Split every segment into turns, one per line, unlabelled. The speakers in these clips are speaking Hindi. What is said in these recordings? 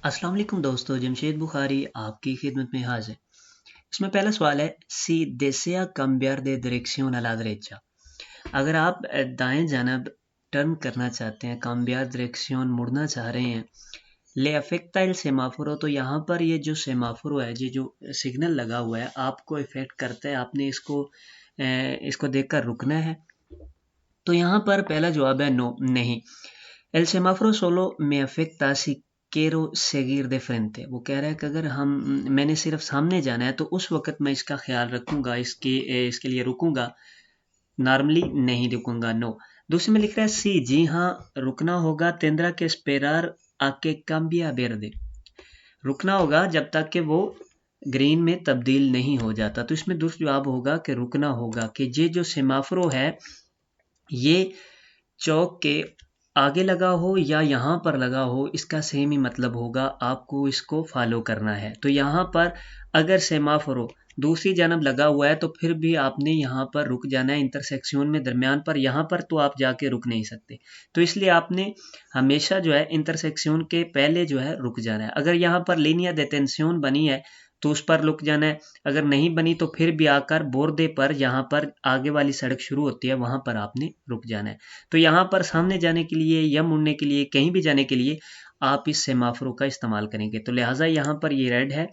अस्सलाम वालेकुम दोस्तों, जमशेद बुखारी आपकी खिदमत में हाजिर। इसमें पहला सवाल है, si desea cambiar de dirección a la derecha। अगर आप दाएं जानब टर्न करना चाहते हैं, cambiar dirección मुड़ना चाह रहे हैं, le afecta el semáforo, तो यहाँ पर ये जो सेमाफोरो है, ये जो सिग्नल लगा हुआ है आपको इफेक्ट करता है, आपने इसको देखकर रुकना है। तो यहाँ पर पहला जवाब है नो, नहीं। El semáforo solo me afecta si quiero seguir de frente। वो कह रहा है कि अगर मैंने सिर्फ सामने जाना है तो उस वक्त मैं इसका ख्याल रखूंगा, इसके लिए रुकूंगा, नॉर्मली नहीं रुकूंगा, नो। दूसरे में लिख रहा है सी, जी हाँ, रुकना होगा, तेंद्रा के स्पेरार आके cambiar verde। रुकना होगा जब तक कि वो ग्रीन में तब्दील नहीं हो जाता। तो इसमें दुरुस्त जवाब होगा कि रुकना होगा, कि ये जो सेमाफोरो है ये चौक के आगे लगा हो या यहाँ पर लगा हो, इसका सेम ही मतलब होगा, आपको इसको फॉलो करना है। तो यहाँ पर अगर सेमाफोरो दूसरी जानब लगा हुआ है तो फिर भी आपने यहाँ पर रुक जाना है, इंटरसेक्शन में दरमियान पर, यहाँ पर तो आप जाके रुक नहीं सकते। तो इसलिए आपने हमेशा जो है इंटरसेक्शन के पहले जो है रुक जाना है। अगर यहाँ पर लीनिया डेटेंशन बनी है तो उस पर रुक जाना है, अगर नहीं बनी तो फिर भी आकर बोर्डे पर, यहाँ पर आगे वाली सड़क शुरू होती है, वहां पर आपने रुक जाना है। तो यहाँ पर सामने जाने के लिए या मुड़ने के लिए, कहीं भी जाने के लिए आप इस सेमाफोरो का इस्तेमाल करेंगे। तो लिहाजा यहाँ पर ये रेड है,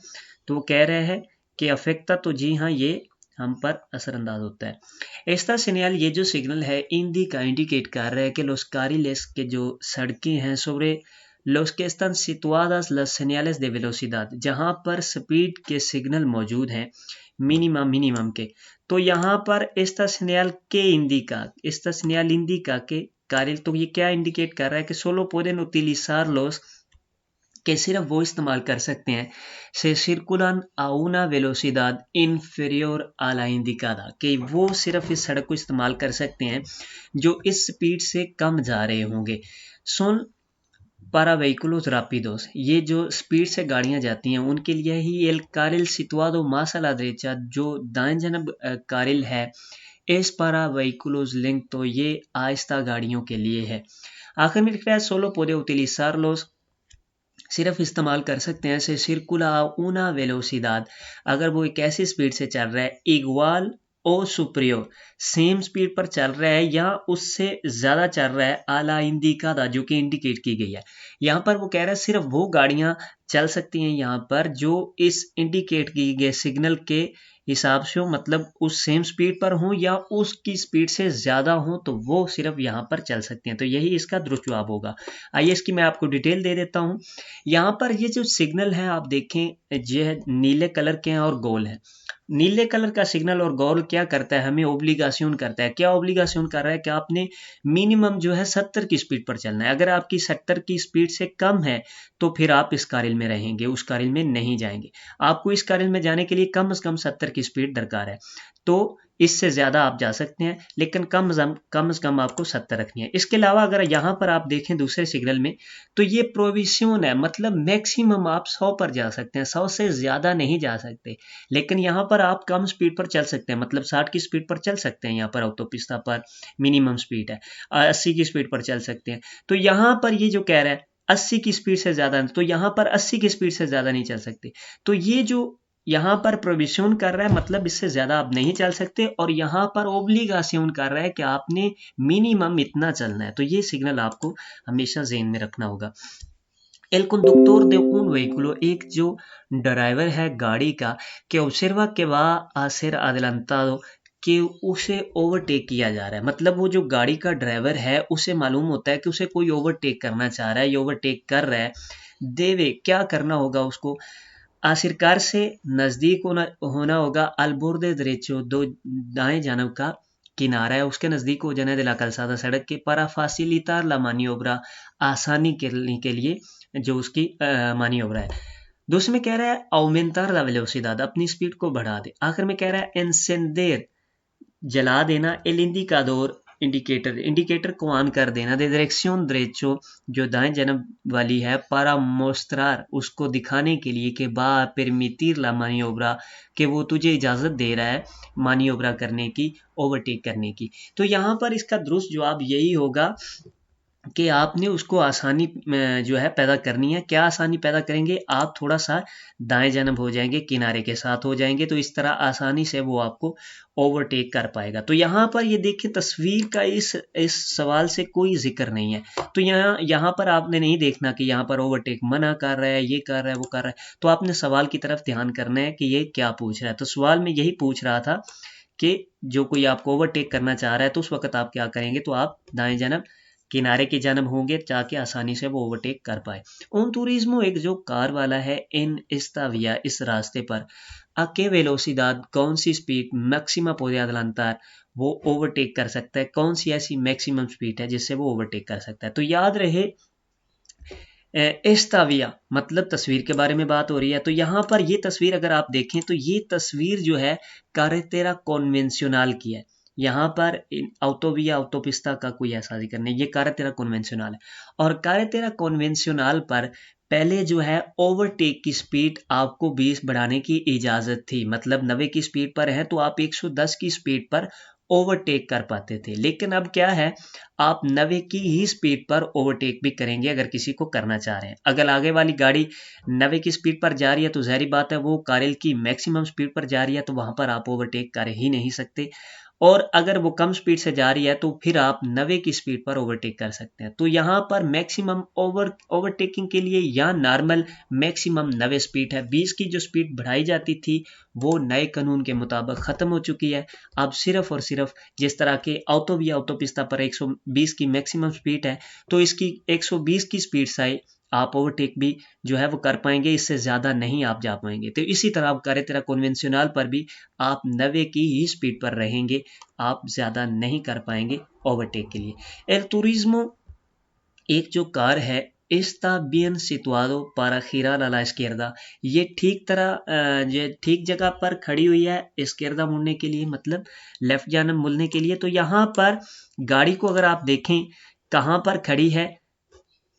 तो वो कह रहे हैं कि अफेक्टा, तो जी हाँ, ये हम पर असरअंदाज होता है। एस्ता सिग्नल, ये जो सिग्नल है इंडी का इंडिकेट कर रहा है कि los carriles के जो सड़कें हैं sobre los que están situadas las señales de velocidad, जहाँ पर स्पीड के सिग्नल मौजूद हैं, मिनिमम के। तो यहाँ पर esta señal que indica, esta señal indica que carril, तो ये क्या इंडिकेट कर रहा है कि solo pueden utilizarlos, कि सिर्फ वो इस्तेमाल कर सकते हैं, से circulan a una velocidad inferior a la indicada, कि वो सिर्फ इस सड़क को इस्तेमाल कर सकते हैं जो इस स्पीड से कम जा रहे होंगे। सुन para vehículos rápidos, ये जो स्पीड से गाड़ियां जाती हैं उनके लिए ही el carril situado más a la derecha, जो दाएं जानब कारिल है, es para vehículos lento, तो ये आहिस्ता गाड़ियों के लिए है। आखिर में लिख रहा है solo puede utilizarlos, सिर्फ इस्तेमाल कर सकते हैं, से circula a una velocidad, अगर वो एक ऐसी स्पीड से चल रहा है, igual ओ सुप्रियो, सेम स्पीड पर चल रहा है या उससे ज्यादा चल रहा है, आला इंडिकादा, जो कि इंडिकेट की गई है। यहाँ पर वो कह रहा है सिर्फ वो गाड़ियां चल सकती हैं यहाँ पर जो इस इंडिकेट की गए सिग्नल के हिसाब से हो, मतलब उस सेम स्पीड पर हो या उसकी स्पीड से ज्यादा हो, तो वो सिर्फ यहाँ पर चल सकते हैं। तो यही इसका दुरुस्त जवाब होगा। आइए इसकी मैं आपको डिटेल दे देता हूँ। यहाँ पर ये जो सिग्नल है आप देखें, ये नीले कलर के हैं और गोल है। नीले कलर का सिग्नल और गोल क्या करता है, हमें ओब्लिगाशन करता है। क्या ओब्लिगाशन कर रहा है कि आपने मिनिमम जो है 70 की स्पीड पर चलना है। अगर आपकी 70 की स्पीड से कम है तो फिर आप इस कारिल में रहेंगे, उस कारिल में नहीं जाएंगे। आपको इस कारिल में जाने के लिए कम से कम 70 की स्पीड दरकार है, तो इससे ज्यादा आप जा सकते हैं, लेकिन कम से कम आपको 70 रखनी है। इसके अलावा अगर यहाँ पर आप देखें दूसरे सिग्नल में, तो ये प्रोविजन है, मतलब मैक्सिमम आप 100 पर जा सकते हैं, 100 से ज्यादा नहीं जा सकते। लेकिन यहाँ पर आप कम स्पीड पर चल सकते हैं, मतलब 60 की स्पीड पर चल सकते हैं। यहाँ पर ऑटोपिस्ता पर मिनिमम स्पीड है, 80 की स्पीड पर चल सकते हैं। तो यहाँ पर ये जो कह रहा है 80 की स्पीड से ज्यादा, तो यहाँ पर 80 की स्पीड से ज्यादा नहीं चल सकते। तो ये जो यहाँ पर प्रोविजन कर रहा है, मतलब इससे ज्यादा आप नहीं चल सकते, और यहाँ पर ओब्लिगाशन कर रहा है कि आपने मिनिमम इतना चलना है। तो ये सिग्नल आपको हमेशा ज़हन में रखना होगा। El conductor de un vehículo, एक जो ड्राइवर है गाड़ी का, que observa que va a ser adelantado, कि उसे ओवरटेक किया जा रहा है। मतलब वो जो गाड़ी का ड्राइवर है उसे मालूम होता है कि उसे कोई ओवरटेक करना चाह रहा है या ओवरटेक कर रहा है। देवे, क्या करना होगा उसको, आखिरकार से नजदीक होना होगा, अल्बोर्दे दरेचो, दो दाएं जानब का किनारा है उसके नजदीक हो जाना है, दिला कलसादा सड़क के, para facilitar la maniobra, आसानी करने के लिए जो उसकी मानियोब्रा है। दूसरे में कह रहा है aumentar la velocidad, अपनी स्पीड को बढ़ा दे। आखिर में कह रहा है encender, जला देना, el indicador, इंडिकेटर को ऑन कर देना, दे डायरेक्शन derecho, जो दाएं जानब वाली है, para mostrar, उसको दिखाने के लिए कि va a permitir la maniobra, कि वो तुझे इजाजत दे रहा है मानियोब्रा करने की, ओवरटेक करने की। तो यहाँ पर इसका दुरुस्त जवाब यही होगा कि आपने उसको आसानी जो है पैदा करनी है। क्या आसानी पैदा करेंगे? आप थोड़ा सा दाएं जानब हो जाएंगे, किनारे के साथ हो जाएंगे, तो इस तरह आसानी से वो आपको ओवरटेक कर पाएगा। तो यहाँ पर ये देखिए, तस्वीर का इस सवाल से कोई जिक्र नहीं है। तो यहाँ पर आपने नहीं देखना कि यहाँ पर ओवरटेक मना कर रहा है, ये कर रहा है, वो कर रहा है। तो आपने सवाल की तरफ ध्यान करना है कि ये क्या पूछ रहा है। तो सवाल में यही पूछ रहा था कि जो कोई आपको ओवरटेक करना चाह रहा है तो उस वक्त आप क्या करेंगे? तो आप दाएं जानब, किनारे की जानब होंगे, ताकि आसानी से वो ओवरटेक कर पाए। उन तुरिज्मो एक जो कार वाला है इन esta vía, इस रास्ते पर a qué velocidad, कौन सी स्पीड मैक्सिमा puede adelantar, वो ओवरटेक कर सकता है, कौन सी ऐसी मैक्सिमम स्पीड है जिससे वो ओवरटेक कर सकता है। तो याद रहे, एस्ताविया मतलब तस्वीर के बारे में बात हो रही है। तो यहाँ पर ये तस्वीर अगर आप देखें तो ये तस्वीर जो है कारेतेरा कॉन्वेंशनल की है। यहाँ पर ऑटोविया ऑटोपिस्ता का कोई ऐसा जिक्र नहीं, ये कारेतेरा कॉन्वेंशनल है। और कारेतेरा कॉन्वेंशनल पर पहले जो है ओवरटेक की स्पीड आपको 20 बढ़ाने की इजाज़त थी, मतलब 90 की स्पीड पर है तो आप 110 की स्पीड पर ओवरटेक कर पाते थे। लेकिन अब क्या है, आप 90 की ही स्पीड पर ओवरटेक भी करेंगे अगर किसी को करना चाह रहे हैं। अगर आगे वाली गाड़ी 90 की स्पीड पर जा रही है तो ज़ाहिर बात है वो कारिल की मैक्सिमम स्पीड पर जा रही है, तो वहां पर आप ओवरटेक कर ही नहीं सकते। और अगर वो कम स्पीड से जा रही है तो फिर आप 90 की स्पीड पर ओवरटेक कर सकते हैं। तो यहाँ पर मैक्सिमम ओवरटेकिंग के लिए या नॉर्मल मैक्सिमम 90 स्पीड है। 20 की जो स्पीड बढ़ाई जाती थी वो नए कानून के मुताबिक ख़त्म हो चुकी है। अब सिर्फ और सिर्फ जिस तरह के ऑटोविया ऑटोपिस्ता पर 120 की मैक्सिमम स्पीड है, तो इसकी 120 की स्पीड से आप ओवरटेक भी जो है वो कर पाएंगे, इससे ज़्यादा नहीं आप जा पाएंगे। तो इसी तरह आप कारेतेरा कन्वेंशनल पर भी आप 90 की ही स्पीड पर रहेंगे, आप ज़्यादा नहीं कर पाएंगे ओवरटेक के लिए। एल तुरिज्मो एक जो कार है está bien situado para girar a la izquierda, ये ये ठीक जगह पर खड़ी हुई है izquierda मुड़ने के लिए, मतलब लेफ्ट जानब मुड़ने के लिए। तो यहाँ पर गाड़ी को अगर आप देखें कहाँ पर खड़ी है,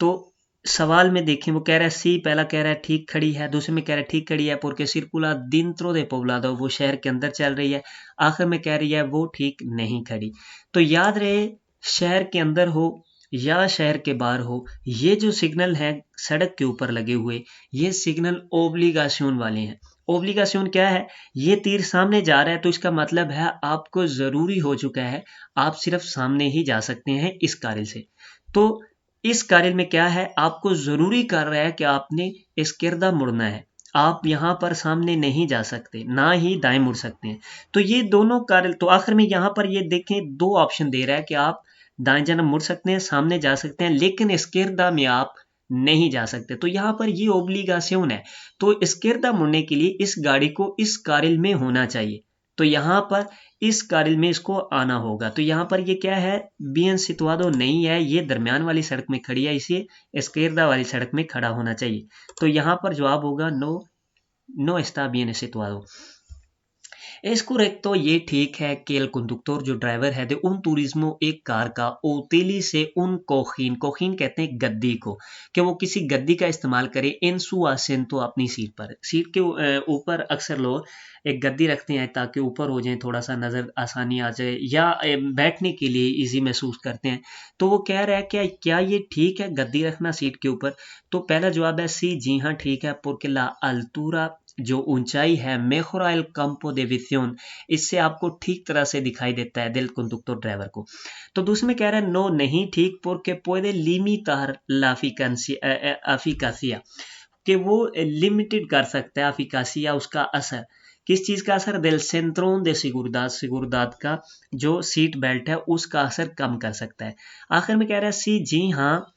तो सवाल में देखें वो कह रहा है सी, पहला कह रहा है ठीक खड़ी है, दूसरे में कह रहा है ठीक खड़ी है porque circula dentro de poblado, वो शहर के अंदर चल रही है, आखिर में कह रही है वो ठीक नहीं खड़ी। तो याद रहे, शहर के अंदर हो या शहर के बाहर हो, ये जो सिग्नल है सड़क के ऊपर लगे हुए, ये सिग्नल ओब्लिगासियोन वाले हैं। ओब्लिगासियोन क्या है? ये तीर सामने जा रहा है तो इसका मतलब है आपको जरूरी हो चुका है, आप सिर्फ सामने ही जा सकते हैं इस कार्य से। तो इस कार्य में क्या है, आपको जरूरी कर रहा है कि आपने इसकिरदा मुड़ना है, आप यहाँ पर सामने नहीं जा सकते, ना ही दाएं मुड़ सकते हैं। तो ये दोनों कार्य, तो आखिर में यहाँ पर ये देखें दो ऑप्शन दे रहा है कि आप दाएं जानब मुड़ सकते हैं, सामने जा सकते हैं, लेकिन इसकिरदा में आप नहीं जा सकते। तो यहाँ पर ये ओब्लिगासियोन है। तो इसकिरदा मुड़ने के लिए इस गाड़ी को इस कार्य में होना चाहिए, तो यहाँ पर इस कार्य में इसको आना होगा। तो यहाँ पर ये क्या है, बीएन सितवादो नहीं है, ये दरमियान वाली सड़क में खड़ी है, इसे इसकेरदा वाली सड़क में खड़ा होना चाहिए। तो यहाँ पर जवाब होगा नो, नो एस्ता बीएन सितवादो। इसको रेक तो ये ठीक है कि एल कंडक्टर जो ड्राइवर है दे उन तुरिज्मो एक कार का ओतेली से उन कोखीन, कोखीन कहते हैं गद्दी को, कि वो किसी गद्दी का इस्तेमाल करे इन सु आसेंतो, अपनी सीट पर, सीट के ऊपर अक्सर लोग एक गद्दी रखते हैं ताकि ऊपर हो जाए, थोड़ा सा नज़र आसानी आ जाए, या बैठने के लिए इजी महसूस करते हैं। तो वो कह रहा है कि क्या ये ठीक है गद्दी रखना सीट के ऊपर? तो पहला जवाब है सी, जी हाँ ठीक है, porque la altura, जो ऊंचाई है, majora el campo de visión, इससे आपको ठीक तरह से दिखाई देता है दिल कंडक्टर ड्राइवर को। तो दूसरे में कह रहा है नो नहीं ठीक, porque puede limitar la eficacia, कि वो लिमिटेड कर सकता है अफिकासिया, उसका असर, किस चीज़ का असर? दिल सेंट्रोन दे सिगुरदाद, सिगुरदाद का जो सीट बेल्ट है उसका असर कम कर सकता है। आखिर में कह रहा है सी, जी हाँ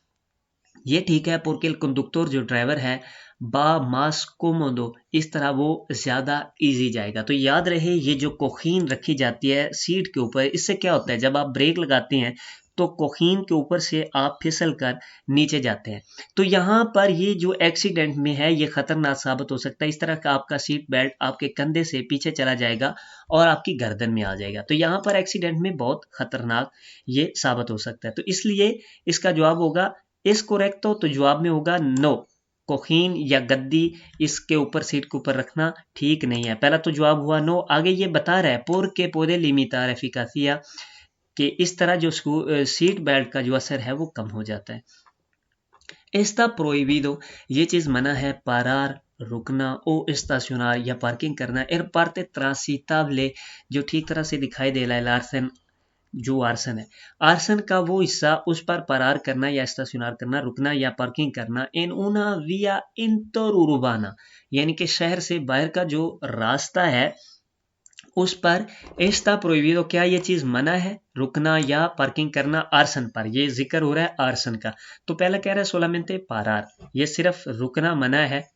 ये ठीक है, porque el conductor जो ड्राइवर है बा मास कोमोदो, इस तरह वो ज़्यादा इजी जाएगा। तो याद रहे ये जो कोखीन रखी जाती है सीट के ऊपर, इससे क्या होता है, जब आप ब्रेक लगाते हैं तो कोखीन के ऊपर से आप फिसल कर नीचे जाते हैं। तो यहाँ पर ये जो एक्सीडेंट में है ये खतरनाक साबित हो सकता है। इस तरह का आपका सीट बेल्ट आपके कंधे से पीछे चला जाएगा और आपकी गर्दन में आ जाएगा। तो यहाँ पर एक्सीडेंट में बहुत खतरनाक ये साबित हो सकता है। तो इसलिए इसका जवाब होगा इस करेक्ट, तो जवाब में होगा नो, कोखीन या गद्दी इसके ऊपर सीट के ऊपर रखना ठीक नहीं है। पहला तो जवाब हुआ नो। आगे ये बता रहा है पोर के पोदे लिमिटार एफिकासिया, कि इस तरह जो सीट बेल्ट का जो असर है वो कम हो जाता है। Está prohibido, ये चीज़ मना है, parar, रुकना ओ estacionar या पार्किंग करना एर parte transitable, जो ठीक तरह से दिखाई दे रहा है लार्सन, जो आर्सन है, आर्सन का वो हिस्सा उस पर परार करना या स्टेशनर करना, रुकना या पार्किंग करना, इन una vía interurbana, यानी कि शहर से बाहर का जो रास्ता है उस पर एस्ता प्रोहिबिdo, क्या ये चीज मना है, रुकना या पार्किंग करना आर्सन पर, ये जिक्र हो रहा है आर्सन का। तो पहला कह रहा है solamente parar, ये सिर्फ रुकना मना है।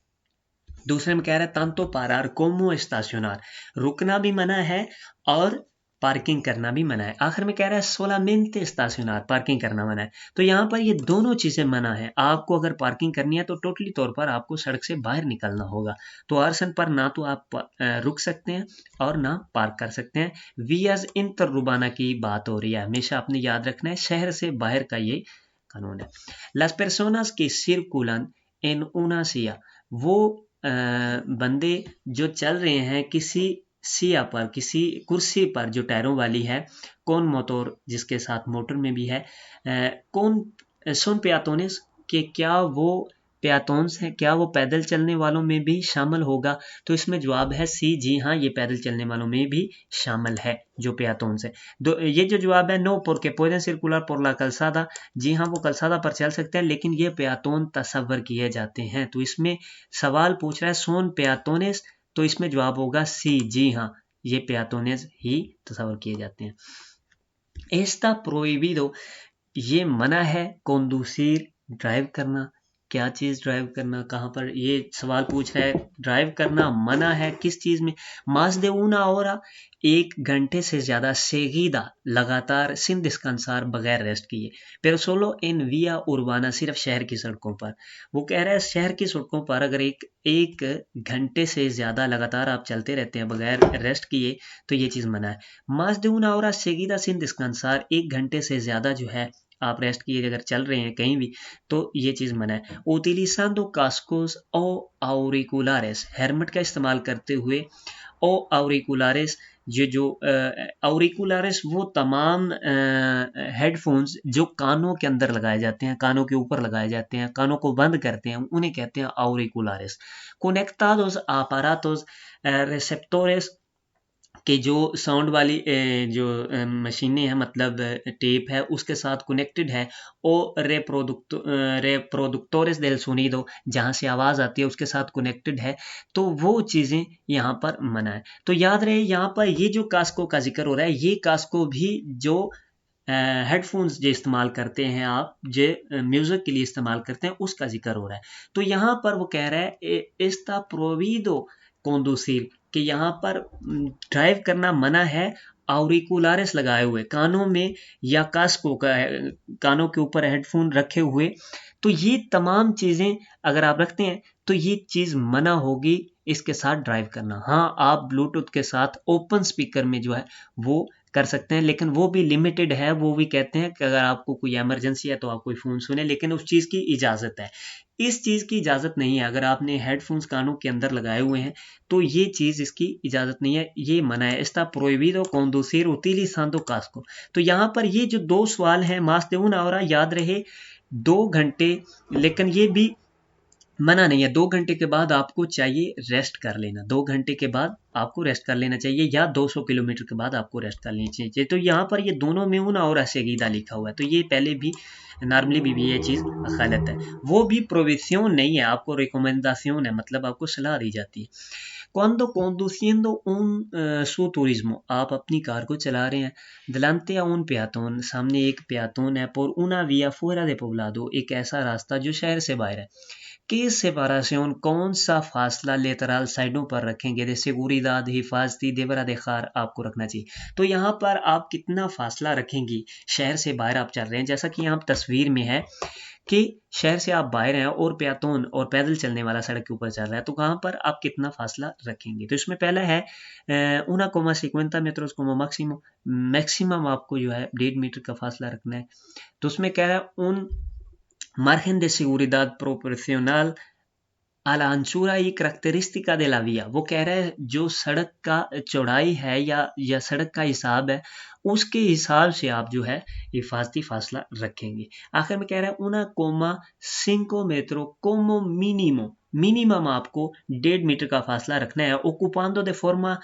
दूसरे में कह रहा है tanto parar como estacionar, रुकना भी मना है और पार्किंग करना भी मना है। आखिर में कह रहा है solamente estacionar, पार्किंग करना मना है। तो यहाँ पर ये दोनों चीजें मना है। आपको अगर पार्किंग करनी है तो टोटली तौर पर आपको सड़क से बाहर निकलना होगा। तो आर्सन पर ना तो आप रुक सकते हैं और ना पार्क कर सकते हैं। वियाज इंटररुबाना की बात हो रही है, हमेशा आपने याद रखना है, शहर से बाहर का ये कानून है। las personas que circulan en una silla, वो बंदे जो चल रहे हैं किसी सिया पर, किसी कुर्सी पर जो टायरों वाली है, कौन मोटर, जिसके साथ मोटर में भी है, कौन सोन पेयातोनिस, के क्या वो पेयातोन्स हैं, क्या वो पैदल चलने वालों में भी शामिल होगा। तो इसमें जवाब है सी, जी हाँ, ये पैदल चलने वालों में भी शामिल है जो पेयातोन्स है। ये जो जवाब है नो, porque pueden circular por la calzada, जी हाँ, वो कलसादा पर चल सकते हैं लेकिन ये पेयातोन तस्वर किए जाते हैं। तो इसमें सवाल पूछ रहा है सोन पेयातोनेस, तो इसमें जवाब होगा सी, जी हाँ, ये पेयातोनेस ही तस्वर किए जाते हैं। एस्ता प्रोहिबिdo, ये मना है, conducir, ड्राइव करना। क्या चीज ड्राइव करना, कहाँ पर, ये सवाल पूछ रहा है। ड्राइव करना मना है किस चीज में, más de una hora, 1 घंटे से ज्यादा, seguida, लगातार, sin descansar, बगैर रेस्ट किए, pero solo en vía urbana, सिर्फ शहर की सड़कों पर। वो कह रहा है शहर की सड़कों पर अगर एक घंटे से ज्यादा लगातार आप चलते रहते हैं बगैर रेस्ट किए तो ये चीज मना है। más de una hora seguida sin descansar, 1 घंटे से ज्यादा जो है आप रेस्ट किए अगर चल रहे हैं कहीं भी तो ये चीज मना है। utilizando cascos o auriculares, helmet का इस्तेमाल करते हुए, ओ auriculares, ये जो auriculares वो तमाम हेडफोन्स जो कानों के अंदर लगाए जाते हैं, कानों के ऊपर लगाए जाते हैं, कानों को बंद करते हैं, उन्हें कहते हैं auriculares। conectados a aparatos receptores, कि जो साउंड वाली जो मशीनें हैं, मतलब टेप है, उसके साथ कनेक्टेड है। ओ reproductores del sonido, जहाँ से आवाज़ आती है उसके साथ कनेक्टेड है। तो वो चीज़ें यहाँ पर मना है। तो याद रहे यहाँ पर ये जो कास्को का जिक्र हो रहा है, ये कास्को भी जो हेडफोन्स जो इस्तेमाल करते हैं आप, जो म्यूजिक के लिए इस्तेमाल करते हैं, उसका जिक्र हो रहा है। तो यहाँ पर वो कह रहा है एस्ता प्रोविदो conducir, कि यहाँ पर ड्राइव करना मना है auriculares लगाए हुए, कानों में या कास्को का, कानों के ऊपर हेडफोन रखे हुए। तो ये तमाम चीजें अगर आप रखते हैं तो ये चीज मना होगी इसके साथ ड्राइव करना। हाँ, आप ब्लूटूथ के साथ ओपन स्पीकर में जो है वो कर सकते हैं, लेकिन वो भी लिमिटेड है। वो भी कहते हैं कि अगर आपको कोई इमरजेंसी है तो आप कोई फ़ोन सुने, लेकिन उस चीज़ की इजाज़त है। इस चीज़ की इजाज़त नहीं है। अगर आपने हेडफोन्स कानों के अंदर लगाए हुए हैं तो ये चीज़, इसकी इजाज़त नहीं है, ये मना है। está prohibido conducir utilizando casco। तो यहाँ पर ये जो 2 सवाल हैं, más de una hora, याद रहे 2 घंटे, लेकिन ये भी मना नहीं है। 2 घंटे के बाद आपको चाहिए रेस्ट कर लेना, 2 घंटे के बाद आपको रेस्ट कर लेना चाहिए, या 200 किलोमीटर के बाद आपको रेस्ट कर लेनी चाहिए। तो यहाँ पर ये दोनों में una और seguida लिखा हुआ है, तो ये पहले भी नॉर्मली भी ये चीज़ गलत है। वो भी प्रोविसियोन नहीं है, आपको रिकमेंडाción है, मतलब आपको सलाह दी जाती है। Cuando conduciendo un su turismo, आप अपनी कार को चला रहे हैं, delante a un peatón, सामने एक पेयातोन है, por una vía fuera de poblado, एक ऐसा रास्ता जो शहर से बाहर है। कि सेपरेशन, कौन सा फासला लेतरल साइडों पर रखेंगे, जैसे seguridad, हिफाजती, देवरा देखार आपको रखना चाहिए। तो यहाँ पर आप कितना फासला रखेंगी, शहर से बाहर आप चल रहे हैं, जैसा कि यहाँ तस्वीर में है कि शहर से आप बाहर हैं और पेयातोन और पैदल चलने वाला सड़क के ऊपर चल रहा है, तो कहाँ पर आप कितना फासला रखेंगे। तो इसमें पहला है una coma 50 metros como máximo, maximum आपको जो है 1.5 मीटर का फासला रखना है। तो उसमें कह रहा है un margen de seguridad proporcional a la anchura y característica de la vía, वो कह रहा है जो सड़क का चौड़ाई है या सड़क का हिसाब है उसके हिसाब से आप जो है हिफाजती फासला रखेंगे। आखिर में कह रहा है 1,5 metro como mínimo, मिनिमम आपको 1.5 मीटर का फासला रखना है। ocupando de forma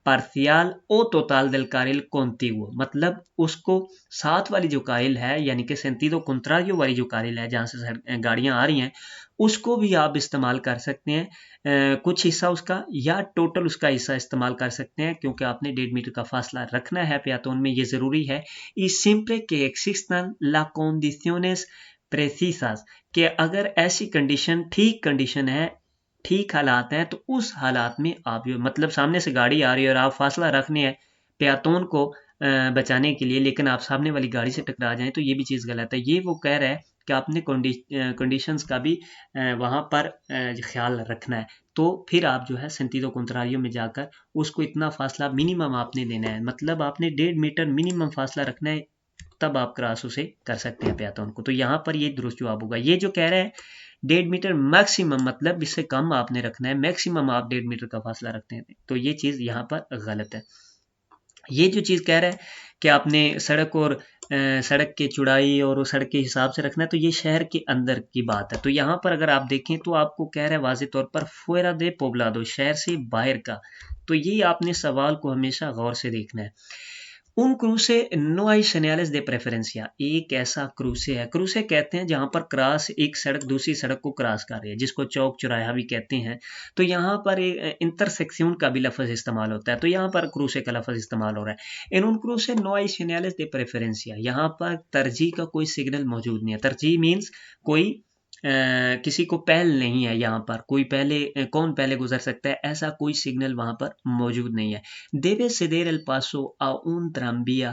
पार्शियल ओ टोटल del carril contiguo, मतलब उसको साथ वाली जो कारिल है यानी कि सेंटीडो कॉन्ट्रारियो वाली जो कारिल है जहाँ से गाड़ियाँ आ रही हैं उसको भी आप इस्तेमाल कर सकते हैं, कुछ हिस्सा उसका या टोटल उसका हिस्सा इस्तेमाल कर सकते हैं, क्योंकि आपने 1.5 मीटर का फासला रखना है पेयाटोन में, ये ज़रूरी है। y siempre que existan las condiciones precisas, कि अगर ऐसी कंडीशन ठीक कंडीशन है, ठीक हालात हैं, तो उस हालात में आप मतलब सामने से गाड़ी आ रही है और आप फासला रखने हैं पेयातोन को बचाने के लिए, लेकिन आप सामने वाली गाड़ी से टकरा जाएं तो ये भी चीज़ गलत है। ये वो कह रहा है कि आपने कंडीशंस का भी वहाँ पर ख्याल रखना है। तो फिर आप जो है सेंटीडो कॉन्ट्रारियो में जाकर उसको इतना फासला मिनिमम आपने देना है, मतलब आपने 1.5 मीटर मिनिमम फासला रखना है, तब आप क्रॉस उसे कर सकते हैं पेयातोन को। तो यहाँ पर ये दुरुस्त जवाब होगा। ये जो कह रहे हैं 1.5 मीटर मैक्सिमम, मतलब इससे कम आपने रखना है, मैक्सिमम आप 1.5 मीटर का फासला रखते हैं, तो ये चीज़ यहाँ पर गलत है। ये जो चीज़ कह रहा है कि आपने सड़क के चौड़ाई और सड़क के हिसाब से रखना है, तो ये शहर के अंदर की बात है। तो यहाँ पर अगर आप देखें तो आपको कह रहा है वाज़ेह तौर पर fuera de poblado, शहर से बाहर का। तो ये आपने सवाल को हमेशा गौर से देखना है। Un cruce no hay señales de preferencia, एक ऐसा क्रूसे है, क्रूसे कहते हैं जहाँ पर क्रॉस एक सड़क दूसरी सड़क को क्रॉस कर रही है, जिसको चौक चौराहा भी कहते हैं। तो यहाँ पर इंटरसेक्शन का भी लफ्ज़ इस्तेमाल होता है, तो यहाँ पर क्रूसे का लफ्ज़ इस्तेमाल हो रहा है। इन उन क्रूसे no hay señales de preferencia, यहाँ पर तरजीह का कोई सिग्नल मौजूद नहीं है। तरजीह मीन्स कोई किसी को पहल नहीं है, यहाँ पर कोई कौन पहले गुजर सकता है, ऐसा कोई सिग्नल वहाँ पर मौजूद नहीं है। देवे ceder el paso a un tranvía,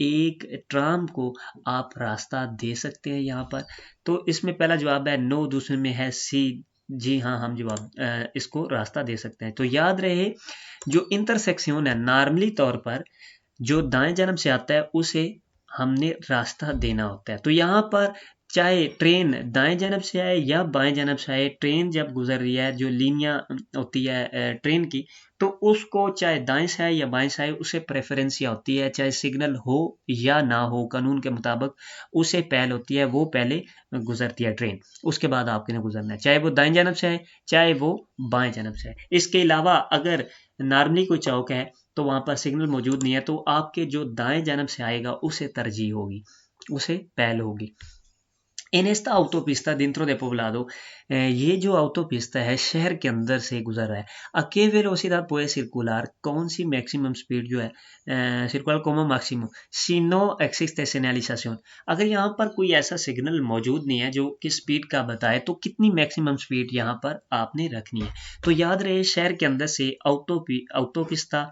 एक ट्राम को आप रास्ता दे सकते हैं यहाँ पर। तो इसमें पहला जवाब है नो, दूसरे में है सी, जी हाँ, हम जवाब इसको रास्ता दे सकते हैं। तो याद रहे जो इंटरसेक्शन है नॉर्मली तौर पर जो दाएं जन्म से आता है उसे हमने रास्ता देना होता है। तो यहाँ पर चाहे ट्रेन दाएं जन्म से आए या बाएं जन्म से आए, ट्रेन जब गुजर रही है जो लीनियाँ होती है ट्रेन की, तो उसको चाहे दाएं से आए या बाएं से आए उसे प्रेफरेंसिया होती है, चाहे सिग्नल हो या ना हो, कानून के मुताबिक उसे पहल होती है, वो पहले गुजरती है ट्रेन, उसके बाद आपके ने गुजरना है, चाहे वो दाएं जन्म से आए चाहे वो बाएं जन्म से आए। इसके अलावा अगर नॉर्मली कोई चौक है तो वहाँ पर सिग्नल मौजूद नहीं है, तो आपके जो दाएं जन्म से आएगा उसे तरजीह होगी, उसे पहल होगी। En esta autopista dentro de Poblado, ये जो autopista है शहर के अंदर से गुजर रहा है। ¿A qué velocidad puede circular? कौन सी मैक्सिमम स्पीड जो है circular como máximo si no existe señalización? अगर यहाँ पर कोई ऐसा सिग्नल मौजूद नहीं है जो कि स्पीड का बताए, तो कितनी मैक्सिमम स्पीड यहाँ पर आपने रखनी है। तो याद रहे शहर के अंदर से autopista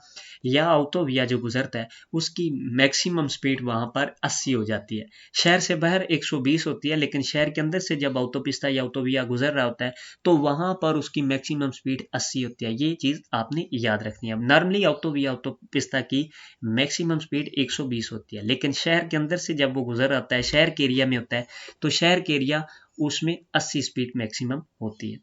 या ऑटोविया जो गुजरता है उसकी मैक्सिमम स्पीड वहाँ पर 80 हो जाती है। शहर से बाहर 120 होती है, लेकिन शहर के अंदर से जब ऑटोपिस्ता या ऑटोविया गुजर रहा होता है तो वहाँ पर उसकी मैक्सिमम स्पीड 80 होती है। ये चीज़ आपने याद रखनी है। नॉर्मली ऑटोविया ऑटोपिस्ता की मैक्सिमम स्पीड 120 होती है, लेकिन शहर के अंदर से जब वो गुजर रहा होता है, शहर के एरिया में होता है, तो शहर के एरिया उसमें 80 स्पीड मैक्सिमम होती है।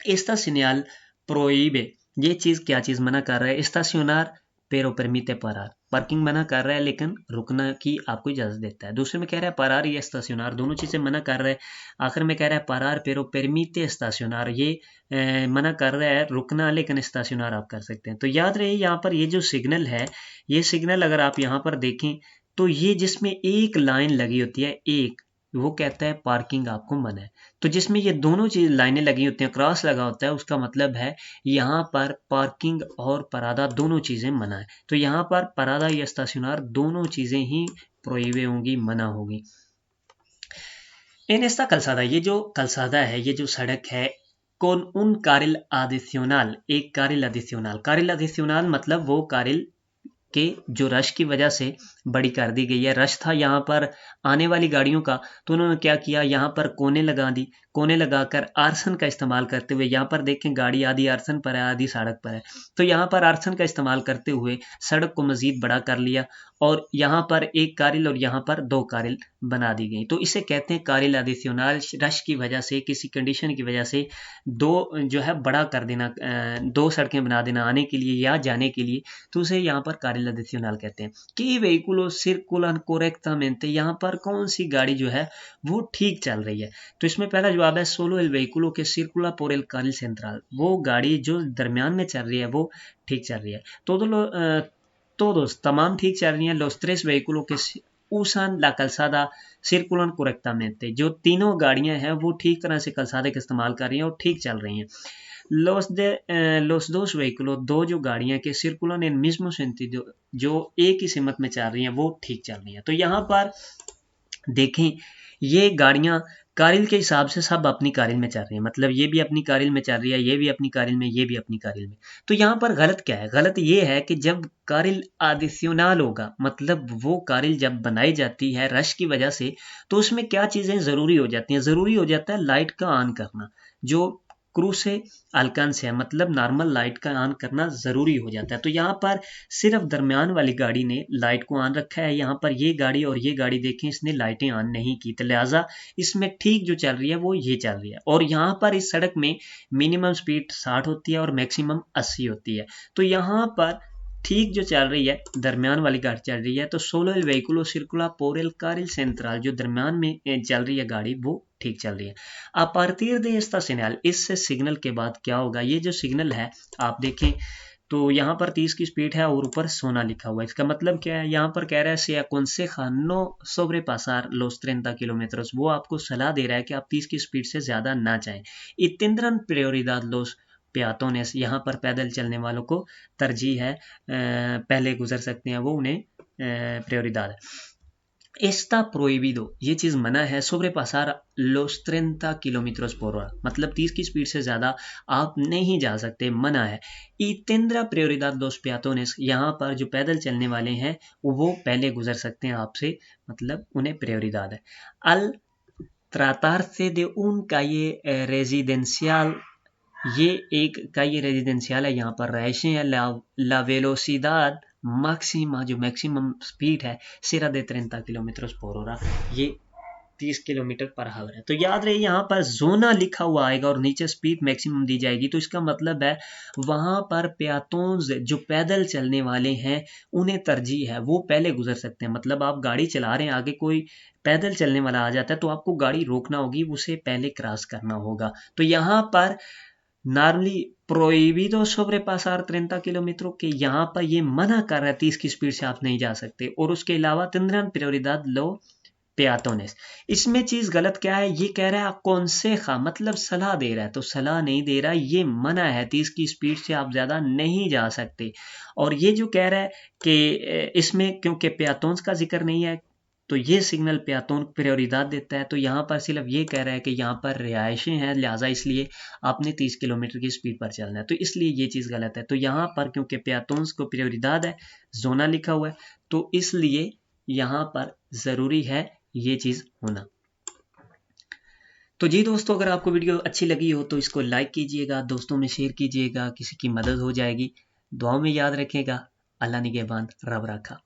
Esta señal prohíbe, ये चीज़ क्या चीज़ मना कर रहा है, estacionar pero permite parar, parking मना कर रहा है लेकिन रुकना की आपको इजाज़त देता है। दूसरे में कह रहा है parar या estacionar, दोनों चीज़ें मना कर रहा है। आखिर में कह रहा है parar pero permite estacionar, ये मना कर रहा है रुकना लेकिन estacionar आप कर सकते हैं। तो याद रहे यहाँ पर ये जो सिग्नल है, ये सिग्नल अगर आप यहाँ पर देखें तो ये जिसमें एक लाइन लगी होती है, एक, वो कहता है पार्किंग आपको मना है। तो जिसमें ये दोनों चीज लाइनें लगी होती हैं, क्रॉस लगा होता है, उसका मतलब है यहाँ पर पार्किंग और परादा दोनों चीजें मना है। तो यहाँ पर परादा या स्टेशनर दोनों चीजें ही प्रोहिबे होंगी, मना होगी। इन एस्ता कलसादा, ये जो कलसादा है, ये जो सड़क है, कौन उन कारिल आदित्योनाल, एक कारिल आदित्योनाल, कारिल आदित्योनाल मतलब वो कारिल कि जो रश की वजह से बड़ी कर दी गई है। रश था यहाँ पर आने वाली गाड़ियों का, तो उन्होंने क्या किया, यहाँ पर कोने लगा दी। कोने लगाकर आर्सन का इस्तेमाल करते हुए, यहाँ पर देखें गाड़ी आधी आर्सन पर है आधी सड़क पर है, तो यहाँ पर आर्सन का इस्तेमाल करते हुए सड़क को मजीद बड़ा कर लिया और यहाँ पर एक कारिल और यहाँ पर दो कारिल बना दी गई। तो इसे कहते हैं कारिल एडिशनल। रश की वजह से, किसी कंडीशन की वजह से दो जो है बड़ा कर देना, दो सड़कें बना देना आने के लिए या जाने के लिए, तो उसे यहाँ पर कारिल एडिशनल कहते हैं। कि वेहिकुलो circulan correctamente, यहाँ पर कौन सी गाड़ी जो है वो ठीक चल रही है, तो इसमें पहला जवाब है सोलो एल वेहिकुलो के circula por el carril central, वो गाड़ी जो दरमियान में चल रही है वो ठीक चल रही है। तो दोस्त तमाम ठीक चल रही हैं। los tres vehículos que usan la calzada circulan correctamente, जो तीनों गाड़ियां हैं वो ठीक तरह से कलसादे का इस्तेमाल कर रही हैं और ठीक चल रही हैं। los dos vehículos, दो जो गाड़ियां के circulan en mismo sentido, जो एक ही सिमत में चल रही हैं वो ठीक चल रही हैं। तो यहाँ पर देखें ये गाड़ियां कारिल के हिसाब से सब अपनी कारिल में चल रही है, मतलब ये भी अपनी कारिल में चल रही है, ये भी अपनी कारिल में, ये भी अपनी कारिल में। तो यहाँ पर गलत क्या है, गलत ये है कि जब कारिल आदिशनल होगा, मतलब वो कारिल जब बनाई जाती है रश की वजह से, तो उसमें क्या चीज़ें ज़रूरी हो जाती हैं, ज़रूरी हो जाता है लाइट का ऑन करना, जो क्रू से अल्कन से है, मतलब नॉर्मल लाइट का ऑन करना ज़रूरी हो जाता है। तो यहाँ पर सिर्फ दरमियान वाली गाड़ी ने लाइट को ऑन रखा है, यहाँ पर ये गाड़ी और ये गाड़ी देखें इसने लाइटें ऑन नहीं की, तो लिहाजा इसमें ठीक जो चल रही है वो ये चल रही है। और यहाँ पर इस सड़क में मिनिमम स्पीड 60 होती है और मैक्सिमम 80 होती है, तो यहाँ पर ठीक जो चल रही है दरमियान वाली गाड़ी चल रही है। तो सोलो एल वेहिकुलो circula por el carril central, जो दरमियान में चल रही है गाड़ी वो ठीक चल रही है। आ partir de esta señal, इससे सिग्नल के बाद क्या होगा, ये जो सिग्नल है आप देखें तो यहाँ पर 30 की स्पीड है और ऊपर सोना लिखा हुआ है। इसका मतलब क्या है, यहाँ पर कह रहा है से aconseja no sobrepasar los 30 kilometre, वो आपको सलाह दे रहा है कि आप 30 की स्पीड से ज़्यादा ना जाएं। y tendrán prioridad los peatones, यहाँ पर पैदल चलने वालों को तरजीह है, पहले गुजर सकते हैं वो, उन्हें prioridad है। Está prohibido, ये चीज़ मना है, sobrepasar los 30 kilometre por hora, मतलब 30 की स्पीड से ज़्यादा आप नहीं जा सकते, मना है। y tendrá prioridad los peatones, यहाँ पर जो पैदल चलने वाले हैं वो पहले गुजर सकते हैं आपसे, मतलब उन्हें prioridad है। al tratarse de un calle residencial, ये एक calle residencial है, यहाँ पर रहायशें हैं। la velocidad máxima, जो मैक्सिमम स्पीड है será de 30 kilometre por hora, ये 30 किलोमीटर पर आवर है। तो याद रहे यहाँ पर जोना लिखा हुआ आएगा और नीचे स्पीड मैक्सिमम दी जाएगी, तो इसका मतलब है वहां पर प्यातोंस जो पैदल चलने वाले हैं उन्हें तरजीह है, वो पहले गुजर सकते हैं। मतलब आप गाड़ी चला रहे हैं, आगे कोई पैदल चलने वाला आ जाता है तो आपको गाड़ी रोकना होगी, उसे पहले क्रॉस करना होगा। तो यहाँ पर नॉर्मली प्रोहिबिdo sobrepasar 30 किलोमीटर के, यहाँ पर ये मना कर रहा है 30 की स्पीड से आप नहीं जा सकते। और उसके अलावा tendrán prioridad los peatones, इसमें चीज गलत क्या है, ये कह रहा है aconseja, मतलब सलाह दे रहा है, तो सलाह नहीं दे रहा, ये मना है, 30 की स्पीड से आप ज्यादा नहीं जा सकते। और ये जो कह रहा है कि इसमें क्योंकि पेयातोन्स का जिक्र नहीं है, तो ये सिग्नल प्यातोन प्रियोरिदाद देता है, तो यहाँ पर सिर्फ ये कह रहा है कि यहाँ पर रिहायशें हैं, लिहाजा इसलिए आपने 30 किलोमीटर की स्पीड पर चलना है, तो इसलिए ये चीज़ गलत है। तो यहाँ पर क्योंकि प्यातोन्स को प्रियोरिदाद है, जोना लिखा हुआ है, तो इसलिए यहाँ पर ज़रूरी है ये चीज़ होना। तो जी दोस्तों, अगर आपको वीडियो अच्छी लगी हो तो इसको लाइक कीजिएगा, दोस्तों में शेयर कीजिएगा, किसी की मदद हो जाएगी। दुआओं में याद रखिएगा। अल्लाह निगहबान, रब रखा।